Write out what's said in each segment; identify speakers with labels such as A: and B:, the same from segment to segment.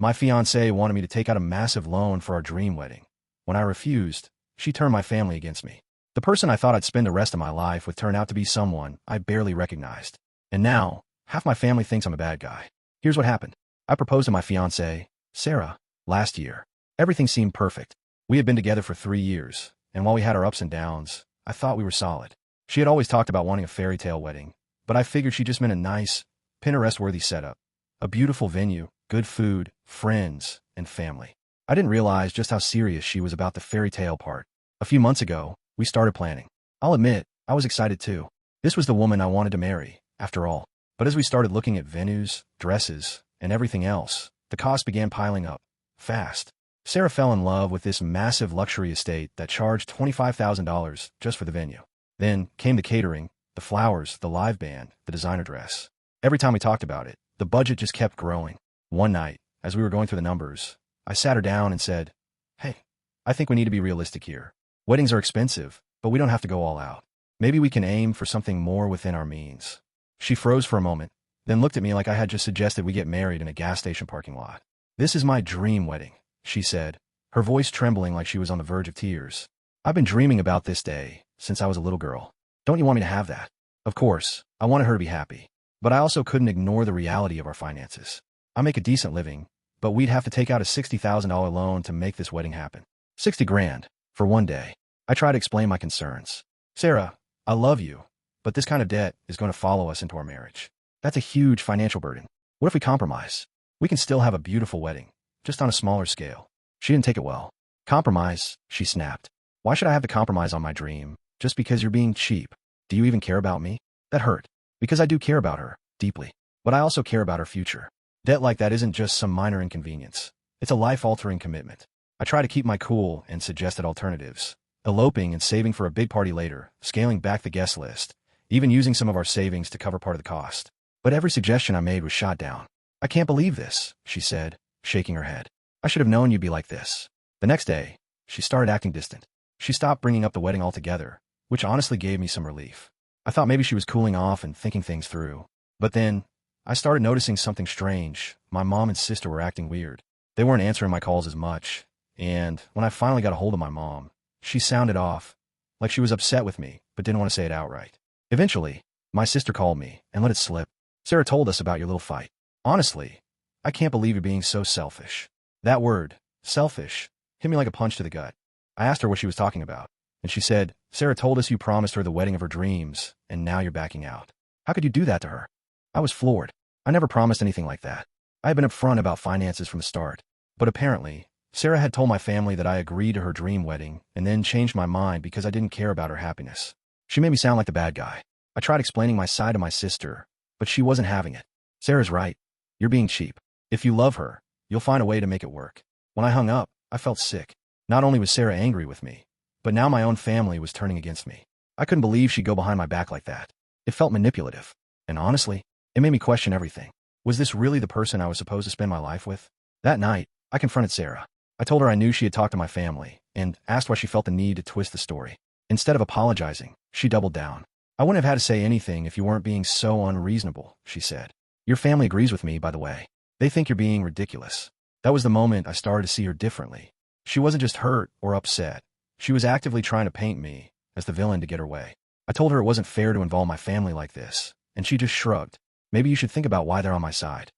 A: My fiancée wanted me to take out a massive loan for our dream wedding. When I refused, she turned my family against me. The person I thought I'd spend the rest of my life with turned out to be someone I barely recognized. And now, half my family thinks I'm a bad guy. Here's what happened. I proposed to my fiancée, Sarah, last year. Everything seemed perfect. We had been together for 3 years, and while we had our ups and downs, I thought we were solid. She had always talked about wanting a fairy tale wedding, but I figured she just meant a nice, Pinterest-worthy setup. A beautiful venue, good food, friends, and family. I didn't realize just how serious she was about the fairy tale part. A few months ago, we started planning. I'll admit, I was excited too. This was the woman I wanted to marry, after all. But as we started looking at venues, dresses, and everything else, the cost began piling up, fast. Sarah fell in love with this massive luxury estate that charged $25,000 just for the venue. Then came the catering, the flowers, the live band, the designer dress. Every time we talked about it, the budget just kept growing. One night, as we were going through the numbers, I sat her down and said, "Hey, I think we need to be realistic here. Weddings are expensive, but we don't have to go all out. Maybe we can aim for something more within our means." She froze for a moment, then looked at me like I had just suggested we get married in a gas station parking lot. "This is my dream wedding," she said, her voice trembling like she was on the verge of tears. "I've been dreaming about this day since I was a little girl. Don't you want me to have that?" Of course, I wanted her to be happy, but I also couldn't ignore the reality of our finances. I make a decent living, but we'd have to take out a $60,000 loan to make this wedding happen. 60 grand, for one day. I tried to explain my concerns. "Sarah, I love you, but this kind of debt is going to follow us into our marriage. That's a huge financial burden. What if we compromise? We can still have a beautiful wedding, just on a smaller scale." She didn't take it well. "Compromise," she snapped. "Why should I have to compromise on my dream, just because you're being cheap? Do you even care about me?" That hurt, because I do care about her, deeply. But I also care about her future. Debt like that isn't just some minor inconvenience. It's a life-altering commitment. I try to keep my cool and suggested alternatives. Eloping and saving for a big party later, scaling back the guest list, even using some of our savings to cover part of the cost. But every suggestion I made was shot down. "I can't believe this," she said, shaking her head. "I should have known you'd be like this." The next day, she started acting distant. She stopped bringing up the wedding altogether, which honestly gave me some relief. I thought maybe she was cooling off and thinking things through. But then, I started noticing something strange. My mom and sister were acting weird. They weren't answering my calls as much, and when I finally got a hold of my mom, she sounded off, like she was upset with me, but didn't want to say it outright. Eventually, my sister called me and let it slip. "Sarah told us about your little fight. Honestly, I can't believe you're being so selfish." That word, selfish, hit me like a punch to the gut. I asked her what she was talking about, and she said, "Sarah told us you promised her the wedding of her dreams, and now you're backing out. How could you do that to her?" I was floored. I never promised anything like that. I had been upfront about finances from the start. But apparently, Sarah had told my family that I agreed to her dream wedding and then changed my mind because I didn't care about her happiness. She made me sound like the bad guy. I tried explaining my side to my sister, but she wasn't having it. "Sarah's right. You're being cheap. If you love her, you'll find a way to make it work." When I hung up, I felt sick. Not only was Sarah angry with me, but now my own family was turning against me. I couldn't believe she'd go behind my back like that. It felt manipulative. And honestly, it made me question everything. Was this really the person I was supposed to spend my life with? That night, I confronted Sarah. I told her I knew she had talked to my family, and asked why she felt the need to twist the story. Instead of apologizing, she doubled down. "I wouldn't have had to say anything if you weren't being so unreasonable," she said. "Your family agrees with me, by the way. They think you're being ridiculous." That was the moment I started to see her differently. She wasn't just hurt or upset. She was actively trying to paint me as the villain to get her way. I told her it wasn't fair to involve my family like this, and she just shrugged. "Maybe you should think about why they're on my side."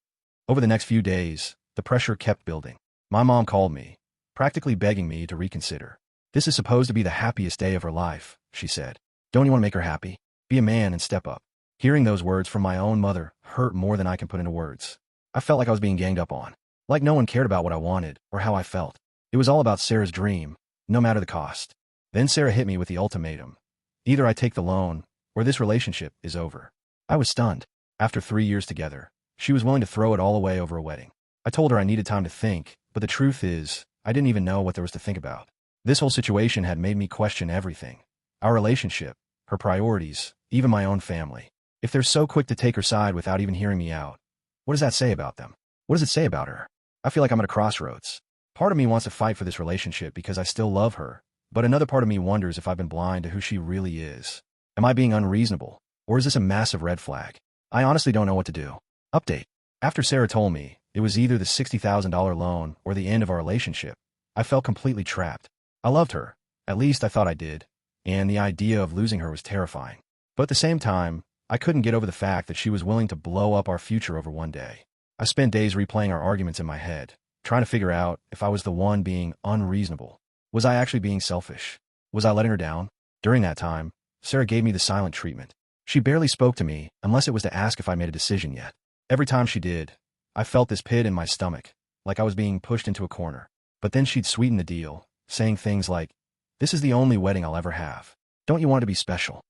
A: Over the next few days, the pressure kept building. My mom called me, practically begging me to reconsider. "This is supposed to be the happiest day of her life," she said. "Don't you want to make her happy? Be a man and step up." Hearing those words from my own mother hurt more than I can put into words. I felt like I was being ganged up on. Like no one cared about what I wanted or how I felt. It was all about Sarah's dream, no matter the cost. Then Sarah hit me with the ultimatum. Either I take the loan, or this relationship is over. I was stunned. After 3 years together, she was willing to throw it all away over a wedding. I told her I needed time to think, but the truth is, I didn't even know what there was to think about. This whole situation had made me question everything. Our relationship, her priorities, even my own family. If they're so quick to take her side without even hearing me out, what does that say about them? What does it say about her? I feel like I'm at a crossroads. Part of me wants to fight for this relationship because I still love her, but another part of me wonders if I've been blind to who she really is. Am I being unreasonable, or is this a massive red flag? I honestly don't know what to do. Update. After Sarah told me, It was either the $60,000 loan or the end of our relationship. I felt completely trapped. I loved her. At least I thought I did. And the idea of losing her was terrifying. But at the same time, I couldn't get over the fact that she was willing to blow up our future over one day. I spent days replaying our arguments in my head, trying to figure out if I was the one being unreasonable. Was I actually being selfish? Was I letting her down? During that time, Sarah gave me the silent treatment. She barely spoke to me unless it was to ask if I made a decision yet. Every time she did, I felt this pit in my stomach, like I was being pushed into a corner. But then she'd sweeten the deal, saying things like, "This is the only wedding I'll ever have. Don't you want to be special?"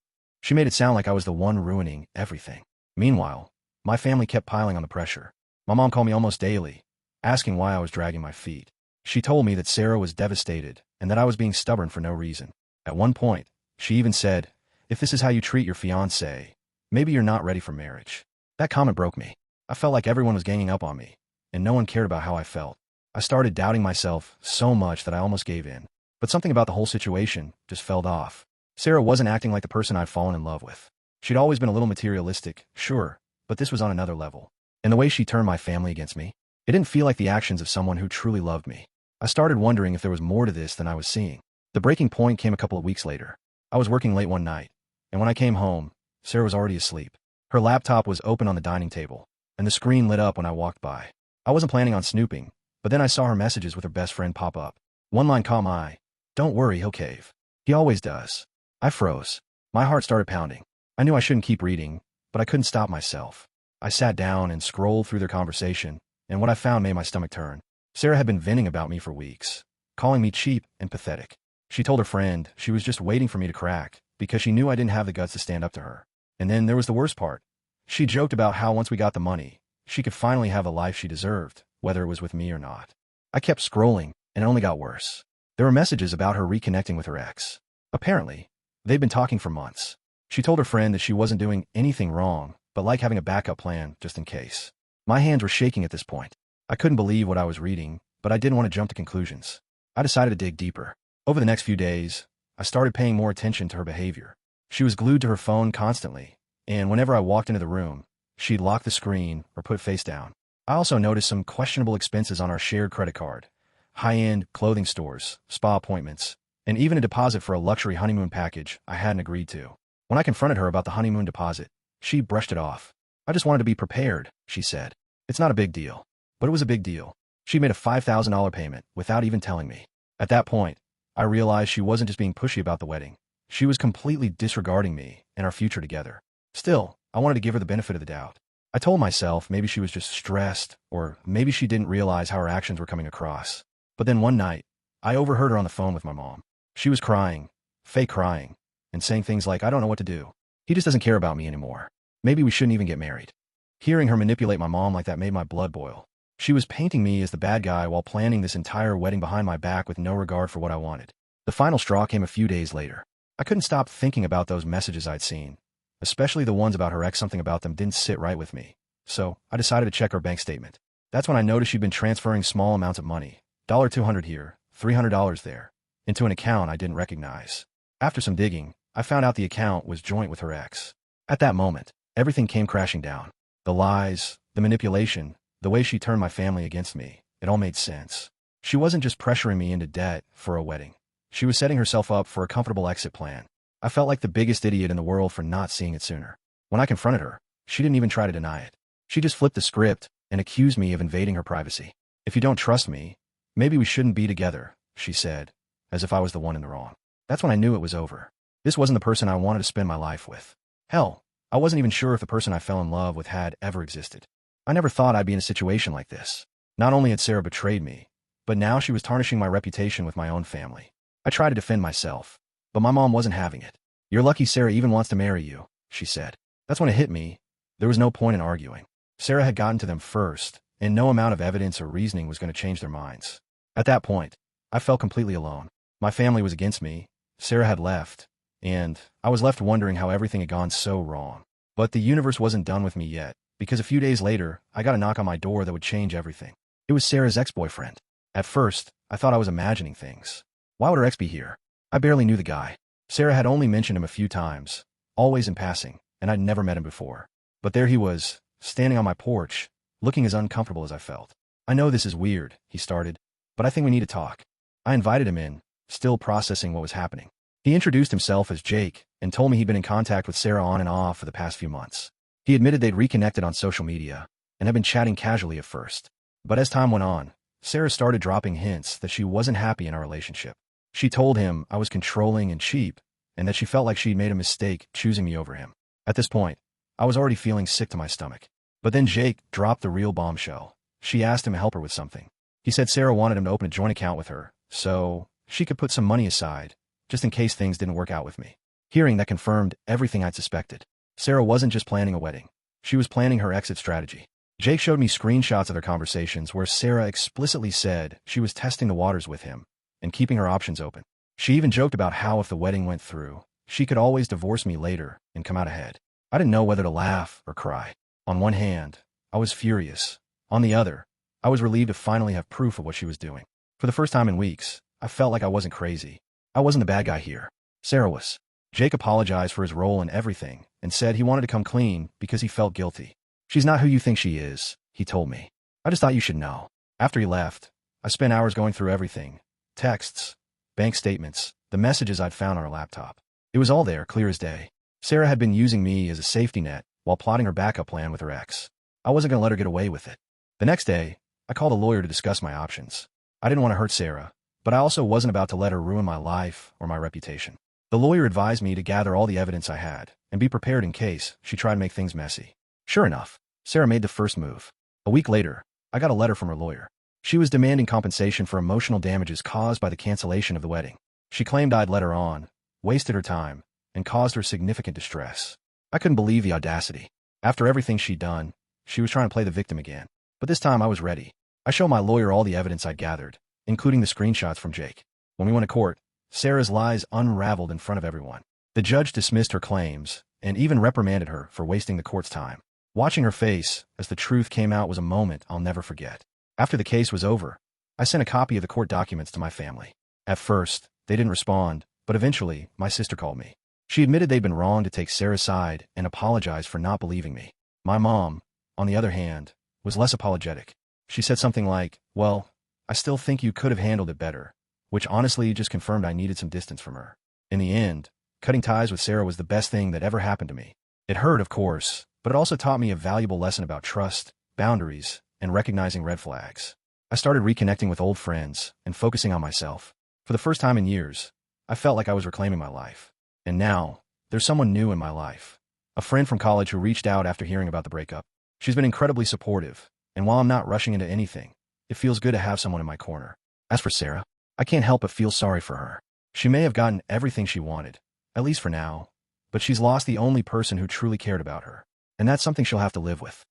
A: She made it sound like I was the one ruining everything. Meanwhile, my family kept piling on the pressure. My mom called me almost daily, asking why I was dragging my feet. She told me that Sarah was devastated and that I was being stubborn for no reason. At one point, she even said, "If this is how you treat your fiancé, maybe you're not ready for marriage." That comment broke me. I felt like everyone was ganging up on me, and no one cared about how I felt. I started doubting myself so much that I almost gave in. But something about the whole situation just fell off. Sarah wasn't acting like the person I'd fallen in love with. She'd always been a little materialistic, sure, but this was on another level. And the way she turned my family against me, it didn't feel like the actions of someone who truly loved me. I started wondering if there was more to this than I was seeing. The breaking point came a couple of weeks later. I was working late one night, and when I came home, Sarah was already asleep. Her laptop was open on the dining table, and the screen lit up when I walked by. I wasn't planning on snooping, but then I saw her messages with her best friend pop up. One line caught my eye. "Don't worry, he'll cave. He always does." I froze. My heart started pounding. I knew I shouldn't keep reading, but I couldn't stop myself. I sat down and scrolled through their conversation, and what I found made my stomach turn. Sarah had been venting about me for weeks, calling me cheap and pathetic. She told her friend she was just waiting for me to crack because she knew I didn't have the guts to stand up to her. And then there was the worst part. She joked about how once we got the money, she could finally have the life she deserved, whether it was with me or not. I kept scrolling, and it only got worse. There were messages about her reconnecting with her ex. Apparently, they'd been talking for months. She told her friend that she wasn't doing anything wrong, but like having a backup plan just in case. My hands were shaking at this point. I couldn't believe what I was reading, but I didn't want to jump to conclusions. I decided to dig deeper. Over the next few days, I started paying more attention to her behavior. She was glued to her phone constantly, and whenever I walked into the room, she'd lock the screen or put face down. I also noticed some questionable expenses on our shared credit card, high-end clothing stores, spa appointments, and even a deposit for a luxury honeymoon package I hadn't agreed to. When I confronted her about the honeymoon deposit, she brushed it off. "I just wanted to be prepared," she said. "It's not a big deal." But it was a big deal. She made a $5,000 payment without even telling me. At that point, I realized she wasn't just being pushy about the wedding. She was completely disregarding me and our future together. Still, I wanted to give her the benefit of the doubt. I told myself maybe she was just stressed, or maybe she didn't realize how her actions were coming across. But then one night, I overheard her on the phone with my mom. She was crying, fake crying, and saying things like, "I don't know what to do. He just doesn't care about me anymore. Maybe we shouldn't even get married." Hearing her manipulate my mom like that made my blood boil. She was painting me as the bad guy while planning this entire wedding behind my back with no regard for what I wanted. The final straw came a few days later. I couldn't stop thinking about those messages I'd seen, especially the ones about her ex. Something about them didn't sit right with me. So I decided to check her bank statement. That's when I noticed she'd been transferring small amounts of money, $200 here, $300 there, into an account I didn't recognize. After some digging, I found out the account was joint with her ex. At that moment, everything came crashing down. The lies, the manipulation, the way she turned my family against me, it all made sense. She wasn't just pressuring me into debt for a wedding. She was setting herself up for a comfortable exit plan. I felt like the biggest idiot in the world for not seeing it sooner. When I confronted her, she didn't even try to deny it. She just flipped the script and accused me of invading her privacy. "If you don't trust me, maybe we shouldn't be together," she said, as if I was the one in the wrong. That's when I knew it was over. This wasn't the person I wanted to spend my life with. Hell, I wasn't even sure if the person I fell in love with had ever existed. I never thought I'd be in a situation like this. Not only had Sarah betrayed me, but now she was tarnishing my reputation with my own family. I tried to defend myself, but my mom wasn't having it. "You're lucky Sarah even wants to marry you," she said. That's when it hit me. There was no point in arguing. Sarah had gotten to them first, and no amount of evidence or reasoning was going to change their minds. At that point, I felt completely alone. My family was against me, Sarah had left, and I was left wondering how everything had gone so wrong. But the universe wasn't done with me yet, because a few days later, I got a knock on my door that would change everything. It was Sarah's ex-boyfriend. At first, I thought I was imagining things. Why would her ex be here? I barely knew the guy. Sarah had only mentioned him a few times, always in passing, and I'd never met him before. But there he was, standing on my porch, looking as uncomfortable as I felt. "I know this is weird," he started, "but I think we need to talk." I invited him in, still processing what was happening. He introduced himself as Jake and told me he'd been in contact with Sarah on and off for the past few months. He admitted they'd reconnected on social media and had been chatting casually at first. But as time went on, Sarah started dropping hints that she wasn't happy in our relationship. She told him I was controlling and cheap, and that she felt like she'd made a mistake choosing me over him. At this point, I was already feeling sick to my stomach. But then Jake dropped the real bombshell. She asked him to help her with something. He said Sarah wanted him to open a joint account with her, so she could put some money aside, just in case things didn't work out with me. Hearing that confirmed everything I'd suspected. Sarah wasn't just planning a wedding. She was planning her exit strategy. Jake showed me screenshots of their conversations where Sarah explicitly said she was testing the waters with him and keeping her options open. She even joked about how if the wedding went through, she could always divorce me later and come out ahead. I didn't know whether to laugh or cry. On one hand, I was furious. On the other, I was relieved to finally have proof of what she was doing. For the first time in weeks, I felt like I wasn't crazy. I wasn't the bad guy here. Sarah was. Jake apologized for his role in everything and said he wanted to come clean because he felt guilty. "She's not who you think she is," he told me. "I just thought you should know." After he left, I spent hours going through everything. Texts, bank statements, the messages I'd found on her laptop. It was all there, clear as day. Sarah had been using me as a safety net while plotting her backup plan with her ex. I wasn't going to let her get away with it. The next day, I called a lawyer to discuss my options. I didn't want to hurt Sarah, but I also wasn't about to let her ruin my life or my reputation. The lawyer advised me to gather all the evidence I had and be prepared in case she tried to make things messy. Sure enough, Sarah made the first move. A week later, I got a letter from her lawyer. She was demanding compensation for emotional damages caused by the cancellation of the wedding. She claimed I'd led her on, wasted her time, and caused her significant distress. I couldn't believe the audacity. After everything she'd done, she was trying to play the victim again. But this time I was ready. I showed my lawyer all the evidence I'd gathered, including the screenshots from Jake. When we went to court, Sarah's lies unraveled in front of everyone. The judge dismissed her claims and even reprimanded her for wasting the court's time. Watching her face as the truth came out was a moment I'll never forget. After the case was over, I sent a copy of the court documents to my family. At first, they didn't respond, but eventually, my sister called me. She admitted they'd been wrong to take Sarah's side and apologized for not believing me. My mom, on the other hand, was less apologetic. She said something like, "Well, I still think you could have handled it better," which honestly just confirmed I needed some distance from her. In the end, cutting ties with Sarah was the best thing that ever happened to me. It hurt, of course, but it also taught me a valuable lesson about trust, boundaries, and recognizing red flags. I started reconnecting with old friends and focusing on myself. For the first time in years, I felt like I was reclaiming my life. And now, there's someone new in my life. A friend from college who reached out after hearing about the breakup. She's been incredibly supportive, and while I'm not rushing into anything, it feels good to have someone in my corner. As for Sarah, I can't help but feel sorry for her. She may have gotten everything she wanted, at least for now, but she's lost the only person who truly cared about her. And that's something she'll have to live with.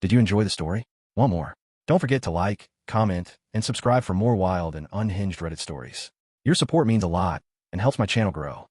A: Did you enjoy the story? Want more? Don't forget to like, comment, and subscribe for more wild and unhinged Reddit stories. Your support means a lot and helps my channel grow.